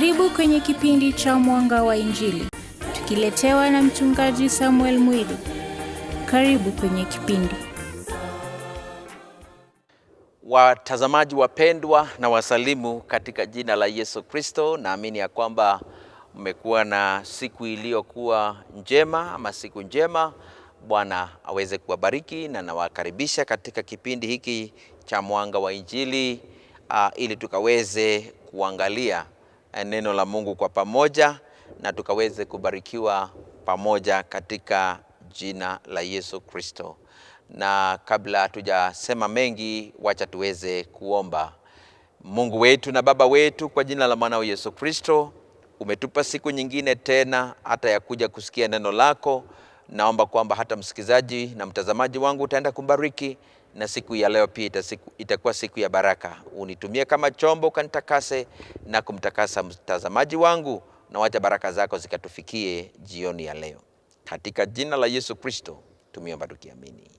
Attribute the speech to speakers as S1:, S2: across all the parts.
S1: Karibu kwenye kipindi cha Mwanga wa Injili, tukiletewa na mchungaji Samuel Mwilu. Karibu kwenye kipindi.
S2: Watazamaji wapendwa, na wasalimu katika jina la Yesu Kristo. Naamini ya kwamba mmekuwa na siku iliyokuwa njema ama siku njema. Bwana aweze kuwabariki, na nawakaribisha katika kipindi hiki cha Mwanga wa Injili ili tukaweze kuangalia neno la Mungu kwa pamoja na tukaweze kubarikiwa pamoja katika jina la Yesu Kristo. Na kabla hatujasema mengi, wacha tuweze kuomba. Mungu wetu na Baba wetu, kwa jina la mwanao Yesu Kristo, umetupa siku nyingine tena hata ya kuja kusikia neno lako. Naomba kwamba hata msikizaji na mtazamaji wangu utaenda kumbariki, na siku ya leo pia itakuwa siku ya baraka. Unitumie kama chombo, kanitakase na kumtakasa mtazamaji wangu, na wacha baraka zako zikatufikie jioni ya leo. Katika jina la Yesu Kristo tumeomba tukiamini.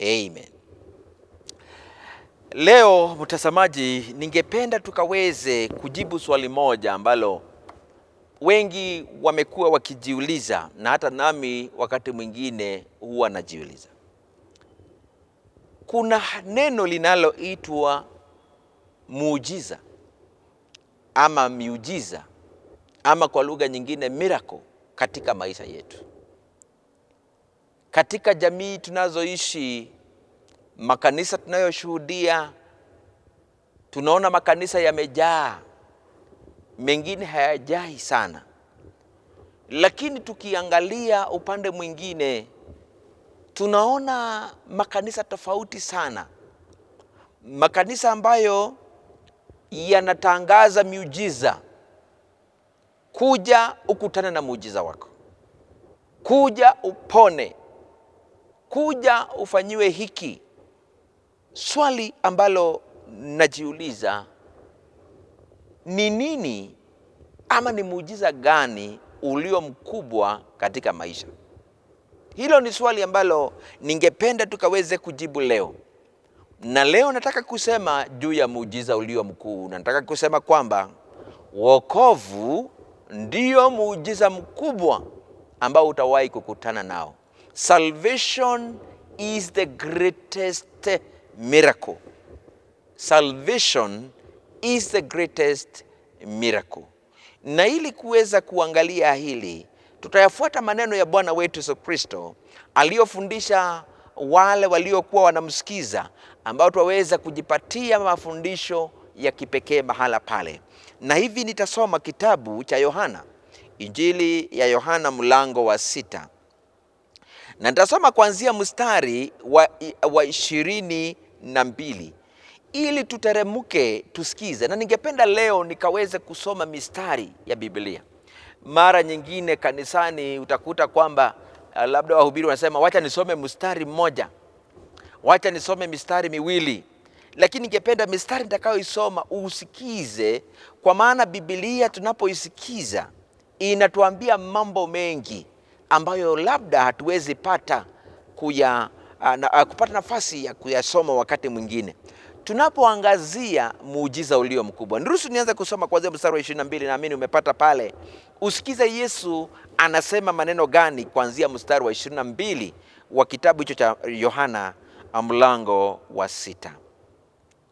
S2: Amen. Leo mtazamaji, ningependa tukaweze kujibu swali moja ambalo wengi wamekuwa wakijiuliza, na hata nami wakati mwingine huwa najiuliza. Kuna neno linaloitwa muujiza ama miujiza ama kwa lugha nyingine miracle katika maisha yetu. Katika jamii tunazoishi, makanisa tunayoshuhudia, tunaona makanisa yamejaa, mengine hayajai sana. Lakini tukiangalia upande mwingine, tunaona makanisa tofauti sana. Makanisa ambayo yanatangaza miujiza. Kuja ukutane na muujiza wako. Kuja upone. Kuja ufanyiwe hiki. Swali ambalo najiuliza, ni nini ama ni muujiza gani ulio mkubwa katika maisha? Hilo ni swali ambalo ningependa tukaweze kujibu leo. Na leo nataka kusema juu ya muujiza ulio mkuu. Nataka kusema kwamba wokovu ndio muujiza mkubwa ambao utawahi kukutana nao. Salvation is the greatest miracle. Salvation is the greatest miracle. Na ili kuweza kuangalia hili, tutayafuata maneno ya Bwana wetu Yesu Kristo aliyofundisha wale waliokuwa wanamsikiza, ambao tuwaweza kujipatia mafundisho ya kipekee mahala pale. Na hivi nitasoma kitabu cha Yohana, Injili ya Yohana mlango wa 6. Na nitasoma kuanzia mstari wa 22 ili tuteremuke tusikize. Na ningependa leo nikaweze kusoma mistari ya Biblia. Mara nyingine kanisani utakuta kwamba labda wahubiri wanasema wacha nisome mstari mmoja, wacha nisome mistari miwili. Lakini ningependa mistari nitakayoisoma usikize, kwa maana Biblia tunapoisikiza inatuambia mambo mengi ambayo labda hatuwezi kupata nafasi ya kuyasoma wakati mwingine. Tunapoangazia muujiza ulio mkubwa. Niruhusu nianze kusoma kuanzia mstari wa 22, naamini umepata pale. Usikize Yesu anasema maneno gani kuanzia mstari wa 22 wa kitabu hicho cha Yohana mlango wa 6.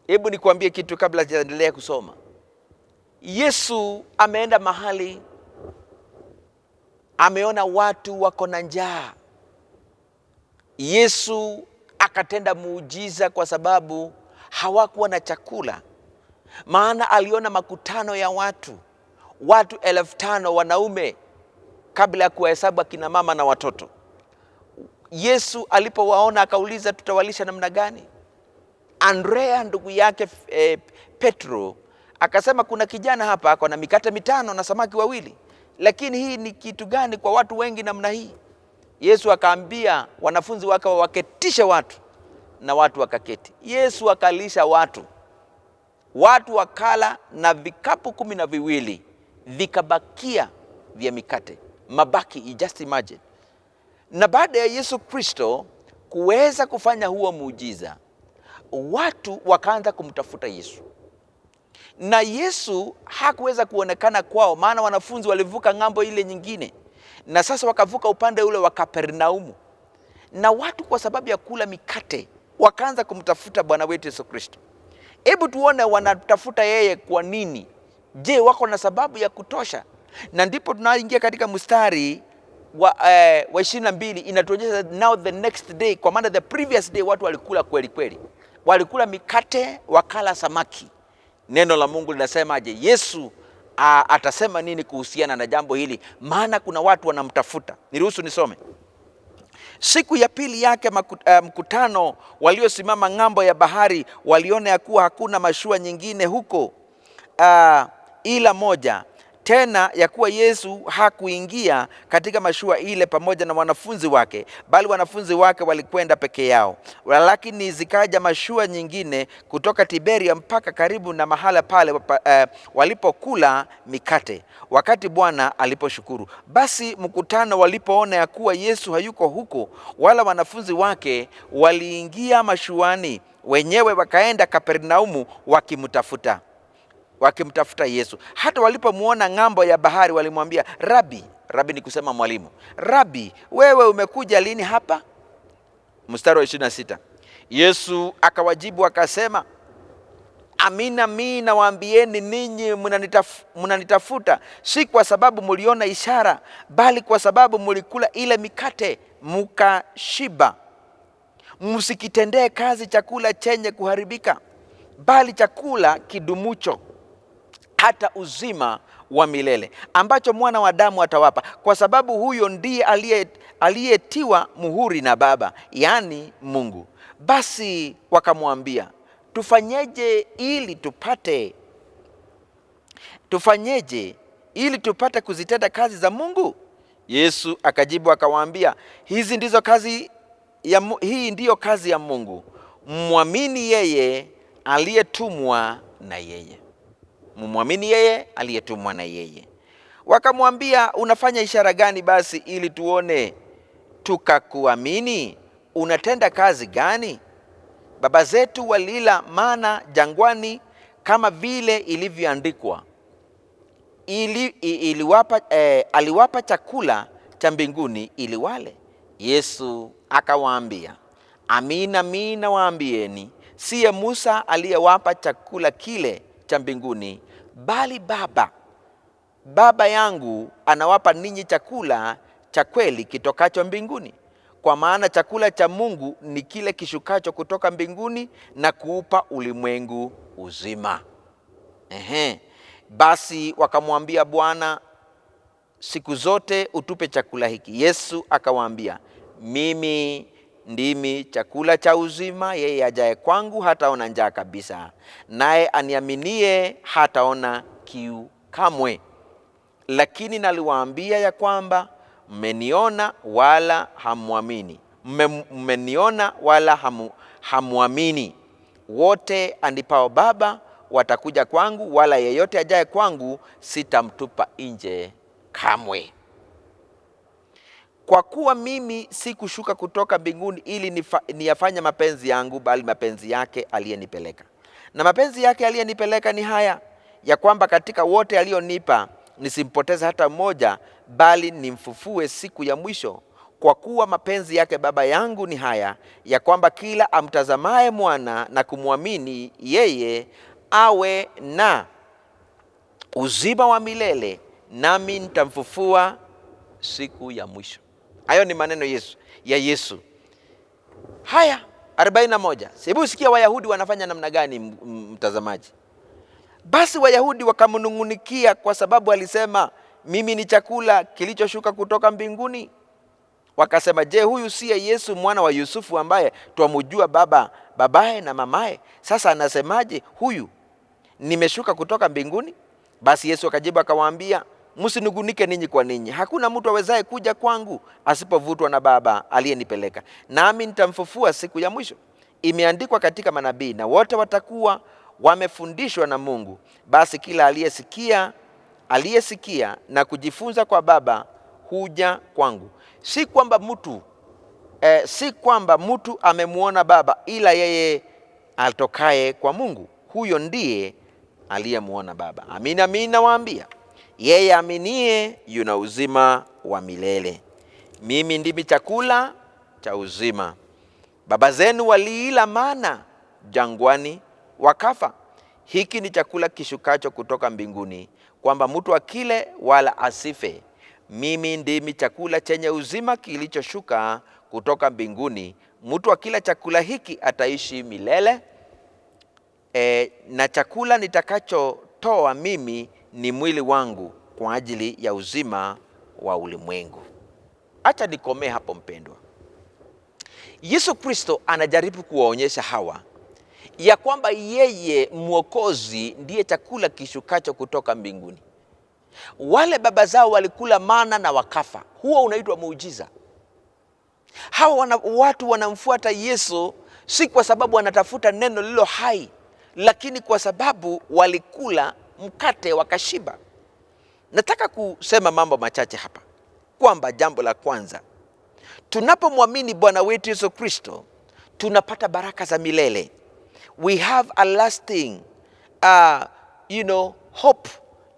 S2: Hebu nikuambie kitu kabla sijaendelea kusoma. Yesu ameenda mahali, ameona watu wako na njaa. Yesu akatenda muujiza kwa sababu hawakuwa na chakula. Maana aliona makutano ya watu 5,000 wanaume, kabla ya kuhesabu akina mama na watoto. Yesu alipowaona akauliza, tutawalisha namna gani? Andrea ndugu yake Petro akasema, kuna kijana hapa ako na mikate 5 na samaki 2, lakini hii ni kitu gani kwa watu wengi namna hii? Yesu akaambia wanafunzi wake waketishe watu, na watu wakaketi. Yesu akalisha watu wakala, na vikapu 12 vikabakia vya mikate, mabaki, just imagine. Na baada ya Yesu Kristo kuweza kufanya huo muujiza, watu wakaanza kumtafuta Yesu. na Yesu hakuweza kuonekana kwao, maana wanafunzi walivuka ng'ambo ile nyingine, na sasa wakavuka upande ule wa Kapernaumu, na watu kwa sababu ya kula mikate wakaanza kumtafuta Bwana wetu Yesu Kristo. Hebu tuone wanatafuta yeye kwa nini? Je, wako na sababu ya kutosha? Na ndipo tunaingia katika mstari wa 22, inatuonyesha now the next day, kwa maana the previous day watu walikula kweli kweli, walikula mikate, wakala samaki. Neno la Mungu linasemaje? Yesu atasema nini kuhusiana na jambo hili? Maana kuna watu wanamtafuta. Niruhusu nisome. Siku ya pili yake mkutano waliosimama ng'ambo ya bahari waliona ya kuwa hakuna mashua nyingine huko ila moja, tena ya kuwa Yesu hakuingia katika mashua ile pamoja na wanafunzi wake, bali wanafunzi wake walikwenda peke yao. Lakini zikaja mashua nyingine kutoka Tiberia mpaka karibu na mahala pale walipokula mikate, wakati Bwana aliposhukuru. Basi mkutano walipoona ya kuwa Yesu hayuko huko wala wanafunzi wake, waliingia mashuani wenyewe wakaenda Kapernaumu wakimtafuta Yesu. Hata walipomuona ng'ambo ya bahari walimwambia, Rabi, Rabi ni kusema mwalimu, Rabi, wewe umekuja lini hapa? Mstari wa 26. Yesu akawajibu akasema, amina amina nawaambieni, ninyi mnanitafuta si kwa sababu mliona ishara, bali kwa sababu mlikula ile mikate mkashiba. Msikitendee kazi chakula chenye kuharibika, bali chakula kidumucho hata uzima wa milele, ambacho mwana wa Adamu atawapa, kwa sababu huyo ndiye aliyetiwa muhuri na Baba, yaani Mungu. Basi wakamwambia, tufanyeje ili tupate kuzitenda kazi za Mungu? Yesu akajibu akawaambia, hii ndiyo kazi ya Mungu, mmwamini yeye aliyetumwa na yeye. Mumwamini yeye aliyetumwa na yeye. Wakamwambia, unafanya ishara gani basi ili tuone tukakuamini? Unatenda kazi gani? Baba zetu walila mana jangwani, kama vile ilivyoandikwa, aliwapa chakula cha mbinguni ili wale. Yesu akawaambia, amina amina nawaambieni, siye Musa aliyewapa chakula kile cha mbinguni, bali Baba yangu anawapa ninyi chakula cha kweli kitokacho mbinguni. Kwa maana chakula cha Mungu ni kile kishukacho kutoka mbinguni na kuupa ulimwengu uzima. Basi wakamwambia, Bwana, siku zote utupe chakula hiki. Yesu akawaambia, mimi ndimi chakula cha uzima, yeye ajaye kwangu hataona njaa kabisa, naye aniaminie hataona kiu kamwe. Lakini naliwaambia ya kwamba mmeniona wala hamwamini. Mmeniona wala hamwamini. Wote andipao Baba watakuja kwangu, wala yeyote ajaye kwangu sitamtupa nje kamwe. Kwa kuwa mimi sikushuka kutoka mbinguni ili niyafanye mapenzi yangu, bali mapenzi yake aliyenipeleka. Na mapenzi yake aliyenipeleka ni haya, ya kwamba katika wote alionipa nisimpoteze hata mmoja, bali nimfufue siku ya mwisho. Kwa kuwa mapenzi yake Baba yangu ni haya, ya kwamba kila amtazamaye mwana na kumwamini yeye awe na uzima wa milele, nami nitamfufua siku ya mwisho. Hayo ni maneno ya Yesu. Haya, 41. Hebu sikia Wayahudi wanafanya namna gani, mtazamaji. Basi Wayahudi wakamnung'unikia kwa sababu alisema, mimi ni chakula kilichoshuka kutoka mbinguni. Wakasema, je, huyu siye Yesu mwana wa Yusufu, ambaye twamjua babaye na mamaye? Sasa anasemaje huyu, nimeshuka kutoka mbinguni? Basi Yesu akajibu akawaambia, msinungunike ninyi kwa ninyi. Hakuna mtu awezaye kuja kwangu asipovutwa na Baba aliyenipeleka, nami nitamfufua siku ya mwisho. Imeandikwa katika manabii, na wote watakuwa wamefundishwa na Mungu. Basi kila aliyesikia na kujifunza kwa Baba huja kwangu. Si kwamba mtu amemuona Baba, ila yeye atokaye kwa Mungu, huyo ndiye aliyemwona Baba. Amin, amin nawaambia, yeye aminie yuna uzima wa milele. Mimi ndimi chakula cha uzima. Baba zenu waliila mana jangwani wakafa. Hiki ni chakula kishukacho kutoka mbinguni, kwamba mtu akile wala asife. Mimi ndimi chakula chenye uzima kilichoshuka kutoka mbinguni. Mtu akila chakula hiki ataishi milele. Na chakula nitakachotoa mimi ni mwili wangu kwa ajili ya uzima wa ulimwengu. Acha nikomee hapo mpendwa. Yesu Kristo anajaribu kuwaonyesha hawa ya kwamba yeye Mwokozi ndiye chakula kishukacho kutoka mbinguni. Wale baba zao walikula mana na wakafa. Huo unaitwa muujiza. Hawa watu wanamfuata Yesu si kwa sababu wanatafuta neno lilo hai, lakini kwa sababu walikula mkate wakashiba. Nataka kusema mambo machache hapa, kwamba jambo la kwanza, tunapomwamini Bwana wetu Yesu Kristo tunapata baraka za milele. We have a lasting hope.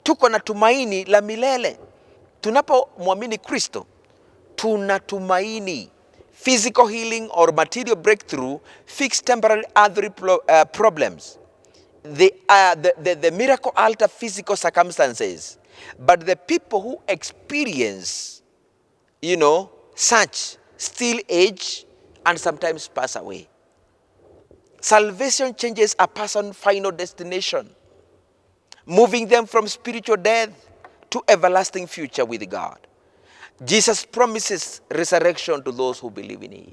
S2: Tuko na tumaini la milele. Tunapomwamini Kristo tunatumaini. Physical healing or material breakthrough fix temporary earthly problems. The miracle alter physical circumstances, but the people who experience such still age and sometimes pass away. Salvation changes a person's final destination, moving them from spiritual death to everlasting future with God. Jesus promises resurrection to those who believe in him.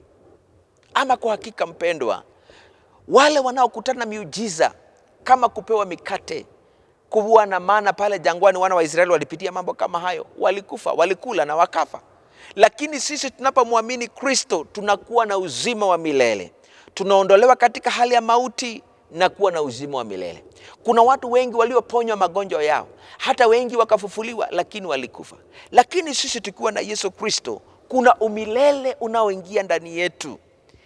S2: Ama kwa hakika mpendwa, wale wanaokutana na miujiza kama kupewa mikate, kuwa na mana pale jangwani, wana wa Israeli walipitia mambo kama hayo, walikufa, walikula na wakafa. Lakini sisi tunapomwamini Kristo tunakuwa na uzima wa milele. Tunaondolewa katika hali ya mauti na kuwa na uzima wa milele. Kuna watu wengi walioponywa magonjwa yao, hata wengi wakafufuliwa, lakini walikufa. Lakini sisi tukiwa na Yesu Kristo kuna umilele unaoingia ndani yetu.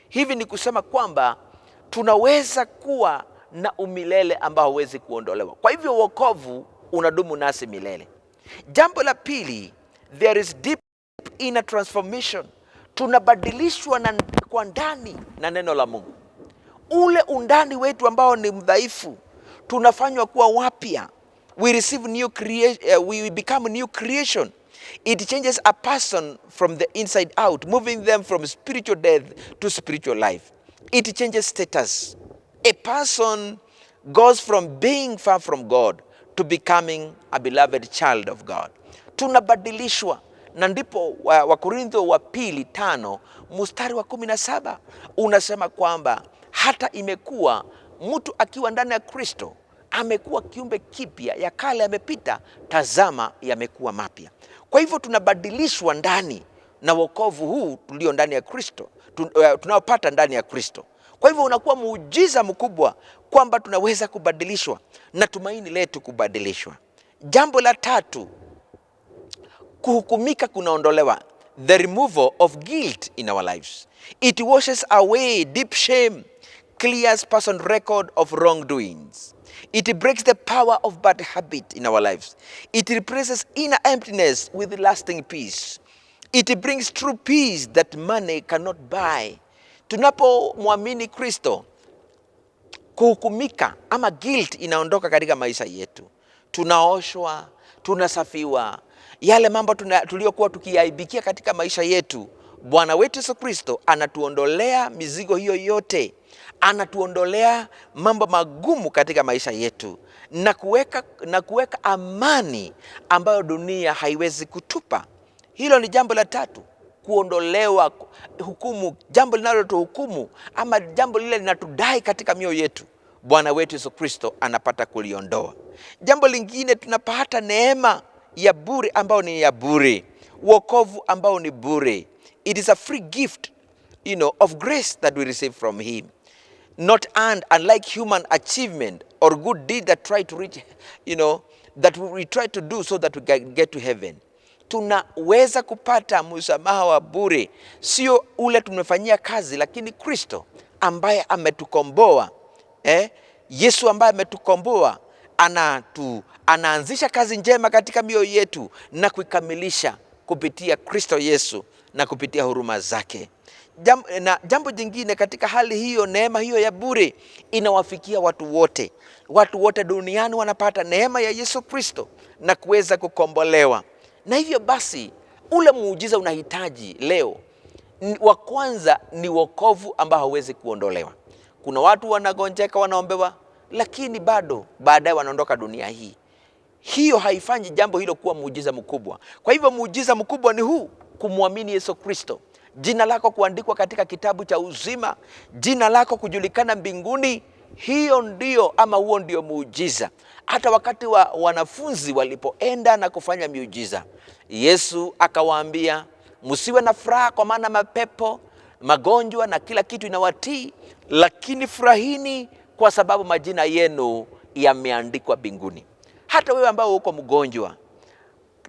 S2: Hivi ni kusema kwamba tunaweza kuwa na umilele ambao hauwezi kuondolewa. Kwa hivyo wokovu unadumu nasi milele. Jambo la pili, there is deep inner transformation. Tunabadilishwa kwa ndani na neno la Mungu. Ule undani wetu ambao ni mdhaifu tunafanywa kuwa wapya. We become new creation. It changes a person from the inside out, moving them from spiritual death to spiritual life. It changes status. A person goes from being far from God to becoming a beloved child of God. Tunabadilishwa. Na ndipo Wakorintho wa pili 5 mstari wa 17 unasema kwamba hata imekuwa mtu akiwa ndani ya Kristo amekuwa kiumbe kipya, ya kale yamepita, tazama yamekuwa mapya. Kwa hivyo tunabadilishwa ndani na wokovu huu tulio ndani ya Kristo, tunaopata ndani ya Kristo. Kwa hivyo unakuwa muujiza mkubwa kwamba tunaweza kubadilishwa na tumaini letu kubadilishwa. Jambo la tatu, kuhukumika kunaondolewa. The removal of guilt in our lives. It washes away deep shame, clears person's record of wrongdoings. It breaks the power of bad habit in our lives. It replaces inner emptiness with lasting peace. It brings true peace that money cannot buy. Tunapomwamini Kristo, kuhukumika ama guilt inaondoka katika maisha yetu. Tunaoshwa, tunasafiwa. Yale mambo tuliokuwa tukiaibikia katika maisha yetu, Bwana wetu Yesu Kristo anatuondolea mizigo hiyo yote. Anatuondolea mambo magumu katika maisha yetu na kuweka amani ambayo dunia haiwezi kutupa. Hilo ni jambo la tatu, kuondolewa hukumu, jambo linalotuhukumu ama jambo lile linatudai katika mioyo yetu. Bwana wetu Yesu Kristo anapata kuliondoa. Jambo lingine, tunapata neema ya bure ambao ni ya bure. Wokovu ambao ni bure. It is a free gift, of grace that we receive from him. Not earned, unlike human achievement or good deed that try to reach, that we try to do so that we can get to heaven. Tunaweza kupata msamaha wa bure. Sio ule tumefanyia kazi, lakini Kristo ambaye ametukomboa. Yesu ambaye ametukomboa anaanzisha kazi njema katika mioyo yetu na kuikamilisha kupitia Kristo Yesu na kupitia huruma zake. Jambo jingine katika hali hiyo, neema hiyo ya bure inawafikia watu wote. Watu wote duniani wanapata neema ya Yesu Kristo na kuweza kukombolewa. Na hivyo basi ule muujiza unahitaji leo, wa kwanza ni wokovu ambao hauwezi kuondolewa. Kuna watu wanagonjeka, wanaombewa, lakini bado baadaye wanaondoka dunia hii. Hiyo haifanyi jambo hilo kuwa muujiza mkubwa. Kwa hivyo muujiza mkubwa ni huu, kumwamini Yesu Kristo, jina lako kuandikwa katika kitabu cha uzima, jina lako kujulikana mbinguni. Hiyo ndio, ama huo ndio muujiza. Hata wakati wa wanafunzi walipoenda na kufanya miujiza, Yesu akawaambia, msiwe na furaha kwa maana mapepo, magonjwa na kila kitu inawatii, lakini furahini kwa sababu majina yenu yameandikwa mbinguni. Hata wewe ambao uko mgonjwa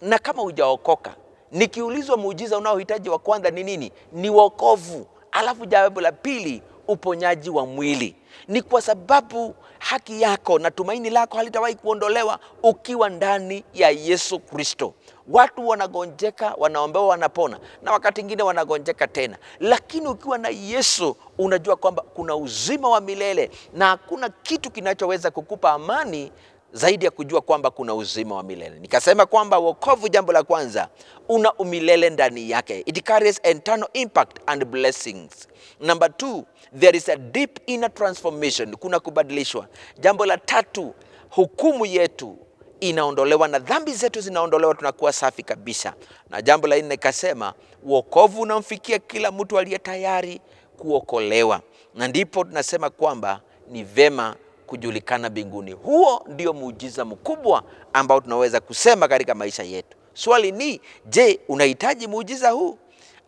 S2: na kama hujaokoka, nikiulizwa muujiza unaohitaji wa kwanza ni nini? Ni wokovu. Alafu jawabu la pili, uponyaji wa mwili. Ni kwa sababu haki yako na tumaini lako halitawahi kuondolewa ukiwa ndani ya Yesu Kristo. Watu wanagonjeka, wanaombewa, wanapona, na wakati mwingine wanagonjeka tena. Lakini ukiwa na Yesu unajua kwamba kuna uzima wa milele, na hakuna kitu kinachoweza kukupa amani zaidi ya kujua kwamba kuna uzima wa milele. Nikasema kwamba wokovu, jambo la kwanza, una umilele ndani yake. It carries eternal impact and blessings. Number 2, there is a deep inner transformation. Kuna kubadilishwa. Jambo la tatu, hukumu yetu inaondolewa na dhambi zetu zinaondolewa, tunakuwa safi kabisa. Na jambo la 4 nikasema wokovu unamfikia kila mtu aliye tayari kuokolewa. Na ndipo tunasema kwamba ni vema kujulikana mbinguni. Huo ndio muujiza mkubwa ambao tunaweza kusema katika maisha yetu. Swali ni, je, unahitaji muujiza huu?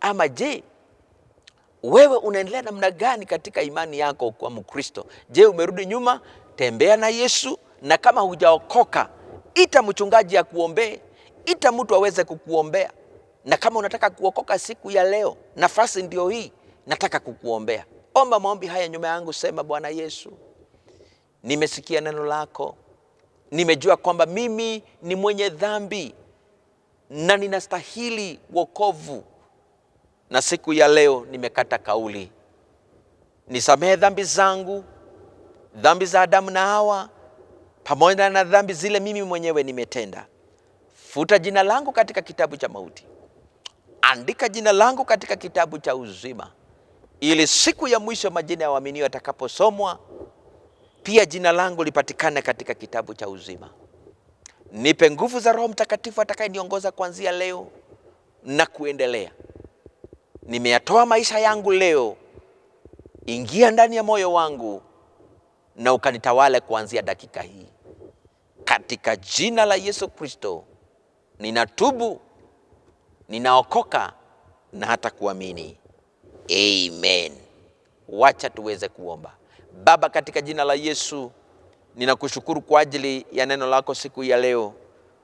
S2: Ama je, wewe unaendelea namna gani katika imani yako kwa Mkristo? Je, umerudi nyuma? Tembea na Yesu. Na kama hujaokoka, ita mchungaji akuombee, ita mtu aweze kukuombea. Na kama unataka kuokoka siku ya leo, nafasi ndio hii, nataka kukuombea. Omba maombi haya nyuma yangu, sema: Bwana Yesu, nimesikia neno lako, nimejua kwamba mimi ni mwenye dhambi na ninastahili wokovu, na siku ya leo nimekata kauli. Nisamehe dhambi zangu, dhambi za Adamu na Hawa, pamoja na dhambi zile mimi mwenyewe nimetenda. Futa jina langu katika kitabu cha mauti, andika jina langu katika kitabu cha uzima, ili siku ya mwisho majina ya waaminio yatakaposomwa, pia jina langu lipatikane katika kitabu cha uzima. Nipe nguvu za Roho Mtakatifu atakayeniongoza kuanzia leo na kuendelea. Nimeyatoa maisha yangu leo, ingia ndani ya moyo wangu na ukanitawale kuanzia dakika hii. Katika jina la Yesu Kristo ninatubu, ninaokoka na hata kuamini. Amen. Wacha tuweze kuomba. Baba, katika jina la Yesu, ninakushukuru kwa ajili ya neno lako siku ya leo.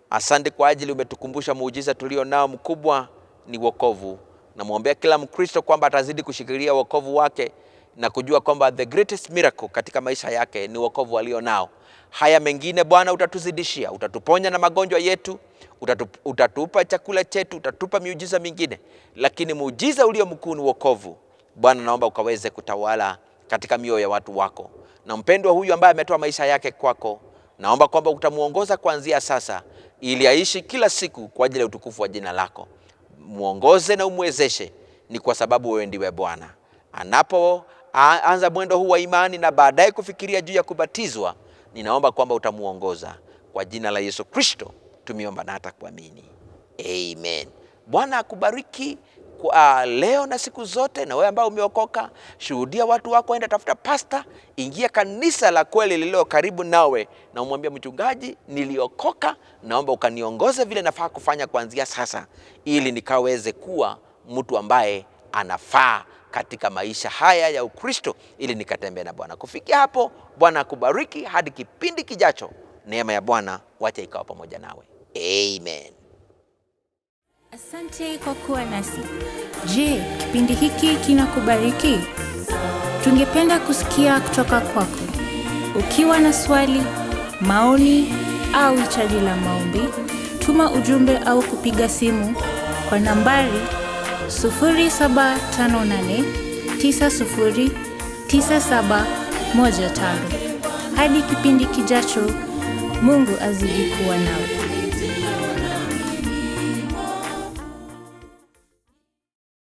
S2: Asante kwa ajili umetukumbusha muujiza tulio nao mkubwa ni wokovu. Namwombea kila Mkristo kwamba atazidi kushikilia wokovu wake na kujua kwamba the greatest miracle katika maisha yake ni wokovu alio nao. Haya mengine Bwana utatuzidishia, utatuponya na magonjwa yetu, utatupa chakula chetu, utatupa miujiza mingine, lakini muujiza ulio mkuu ni wokovu. Bwana, naomba ukaweze kutawala katika mioyo ya watu wako. Na mpendwa huyu ambaye ametoa maisha yake kwako, naomba kwamba utamuongoza kuanzia sasa ili aishi kila siku kwa ajili ya utukufu wa jina lako. Muongoze na umwezeshe, ni kwa sababu wewe ndiwe Bwana. Anapoanza mwendo huu wa imani na baadaye kufikiria juu ya kubatizwa, ninaomba kwamba utamuongoza. Kwa jina la Yesu Kristo tumeomba na hata kuamini. Amen. Bwana akubariki kwa leo na siku zote. Na wewe ambao umeokoka, shuhudia watu wako, enda tafuta pasta, ingia kanisa la kweli lililo karibu nawe na umwambie: mchungaji, niliokoka, naomba ukaniongoze vile nafaa kufanya kuanzia sasa, ili nikaweze kuwa mtu ambaye anafaa katika maisha haya ya Ukristo, ili nikatembee na Bwana. Kufikia hapo, Bwana akubariki hadi kipindi kijacho. Neema ya Bwana wacha ikawa pamoja nawe. Amen.
S1: Asante kwa kuwa nasi. Je, kipindi hiki kinakubariki? Tungependa kusikia kutoka kwako. Ukiwa na swali, maoni au hitaji la maombi, tuma ujumbe au kupiga simu kwa nambari 0758909715. Hadi kipindi kijacho, Mungu azidi kuwa nawe.